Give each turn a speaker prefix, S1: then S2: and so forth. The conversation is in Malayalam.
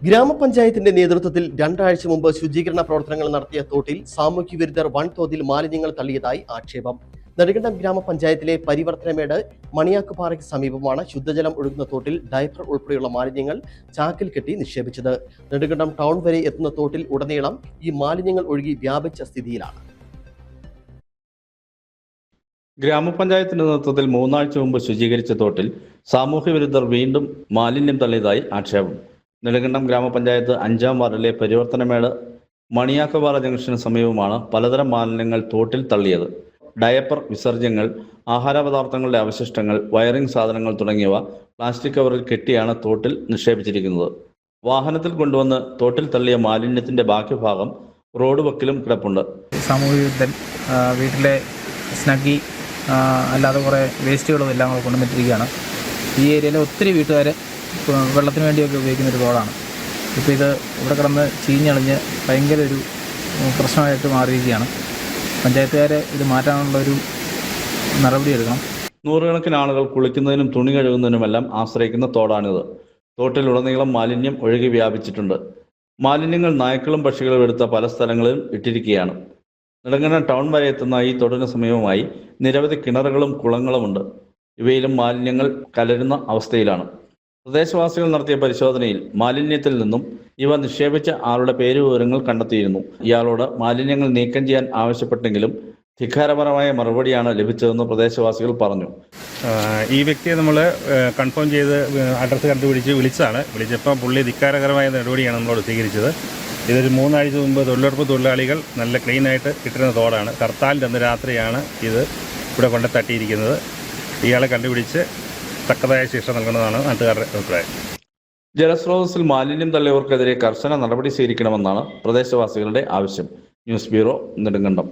S1: ഗ്രാമപഞ്ചായത്തിന്റെ നേതൃത്വത്തിൽ രണ്ടാഴ്ച മുമ്പ് ശുചീകരണ പ്രവർത്തനങ്ങൾ നടത്തിയ തോട്ടിൽ സാമൂഹ്യ വിരുദ്ധർ വൻതോതിൽ മാലിന്യങ്ങൾ തള്ളിയതായി ആക്ഷേപം. നെടുങ്കണ്ടം ഗ്രാമപഞ്ചായത്തിലെ പരിവർത്തനമേട് മണിയാക്കുപാറയ്ക്ക് സമീപമാണ് ശുദ്ധജലം ഒഴുകുന്ന തോട്ടിൽ ഡയപ്പർ ഉൾപ്പെടെയുള്ള മാലിന്യങ്ങൾ ചാക്കിൽ കെട്ടി നിക്ഷേപിച്ചത്. നെടുങ്കണ്ടം ടൗൺ വരെ എത്തുന്ന തോട്ടിൽ ഉടനീളം ഈ മാലിന്യങ്ങൾ ഒഴുകി വ്യാപിച്ച സ്ഥിതിയിലാണ്.
S2: ഗ്രാമപഞ്ചായത്തിന്റെ നേതൃത്വത്തിൽ 3 ആഴ്ച മുമ്പ് ശുചീകരിച്ച തോട്ടിൽ സാമൂഹ്യ വിരുദ്ധർ വീണ്ടും മാലിന്യം തള്ളിയതായി ആക്ഷേപം. നെടുങ്കണ്ടം ഗ്രാമപഞ്ചായത്ത് 5-ാം വാർഡിലെ പരിവർത്തനമേട് മണിയാക്കുപാറ ജംഗ്ഷന് സമീപമാണ് പലതരം മാലിന്യങ്ങൾ തോട്ടിൽ തള്ളിയത്. ഡയപ്പർ വിസർജ്യങ്ങൾ, ആഹാരപദാർത്ഥങ്ങളുടെ അവശിഷ്ടങ്ങൾ, വയറിംഗ് സാധനങ്ങൾ തുടങ്ങിയവ പ്ലാസ്റ്റിക് കവറിൽ കെട്ടിയാണ് തോട്ടിൽ നിക്ഷേപിച്ചിരിക്കുന്നത്. വാഹനത്തിൽ കൊണ്ടുവന്ന് തോട്ടിൽ തള്ളിയ മാലിന്യത്തിന്റെ ബാക്കി ഭാഗം റോഡ് വക്കിലും കിടപ്പുണ്ട്.
S3: സാമൂഹ്യ വിരുദ്ധൻ വീട്ടിലെ സ്നഗ്ഗി അല്ലാതെ കുറേ വേസ്റ്റുകളും എല്ലാം കൂടെ കൊണ്ടുവന്നിട്ടിരിക്കുകയാണ്. ഈ ഏരിയയിലെ ഒത്തിരി വീട്ടുകാർ വെള്ളത്തിന് വേണ്ടിയൊക്കെ ഉപയോഗിക്കുന്നൊരു തോടാണ്. ഇപ്പോൾ ഇത് ഇവിടെ കിടന്ന് ചീഞ്ഞളിഞ്ഞ് ഭയങ്കര ഒരു പ്രശ്നമായിട്ട് മാറിയിരിക്കുകയാണ്. പഞ്ചായത്തുകാരെ ഇത് മാറ്റാനുള്ളൊരു നടപടി എടുക്കണം.
S2: നൂറുകണക്കിന് ആളുകൾ കുളിക്കുന്നതിനും തുണി കഴുകുന്നതിനുമെല്ലാം ആശ്രയിക്കുന്ന തോടാണിത്. തോട്ടിലുടനീളം മാലിന്യം ഒഴുകി വ്യാപിച്ചിട്ടുണ്ട്. മാലിന്യങ്ങൾ നായ്ക്കളും പക്ഷികളും എടുത്ത പല സ്ഥലങ്ങളിലും ഇട്ടിരിക്കുകയാണ്. നെടുങ്കണ്ടം ടൗൺ വരെ എത്തുന്ന ഈ തോടിന് സമീപമായി നിരവധി കിണറുകളും കുളങ്ങളുമുണ്ട്. ഇവയിലും മാലിന്യങ്ങൾ കലരുന്ന അവസ്ഥയിലാണ്. പ്രദേശവാസികൾ നടത്തിയ പരിശോധനയിൽ മാലിന്യത്തിൽ നിന്നും ഇവ നിക്ഷേപിച്ച ആളുടെ പേരുവിവരങ്ങൾ കണ്ടെത്തിയിരുന്നു. ഇയാളോട് മാലിന്യങ്ങൾ നീക്കം ചെയ്യാൻ ആവശ്യപ്പെട്ടെങ്കിലും ധിക്കാരപരമായ മറുപടിയാണ് ലഭിച്ചതെന്ന് പ്രദേശവാസികൾ പറഞ്ഞു.
S4: ഈ വ്യക്തിയെ നമ്മൾ കൺഫേം ചെയ്ത് അഡ്രസ്സ് കണ്ടുപിടിച്ച് വിളിച്ചപ്പോൾ പുള്ളി ധിക്കാരകരമായ നടപടിയാണ് നമ്മളോട് സ്വീകരിച്ചത്. ഇതൊരു 3 ആഴ്ച മുമ്പ് തൊഴിലുറപ്പ് തൊഴിലാളികൾ നല്ല ക്ലീനായിട്ട് ഇട്ടിരുന്ന തോടാണ്. ഹർത്താലിൻ്റെ അന്ന് രാത്രിയാണ് ഇത് ഇവിടെ കൊണ്ട് തട്ടിയിരിക്കുന്നത്. ഇയാളെ കണ്ടുപിടിച്ച് തക്കതായ ശിക്ഷ നൽകണമെന്നാണ് നാട്ടുകാരുടെ അഭിപ്രായം.
S2: ജലസ്രോതസ്സിൽ മാലിന്യം തള്ളിയവർക്കെതിരെ കർശന നടപടി സ്വീകരിക്കണമെന്നാണ് പ്രദേശവാസികളുടെ ആവശ്യം. News bureau, Nedumkandam.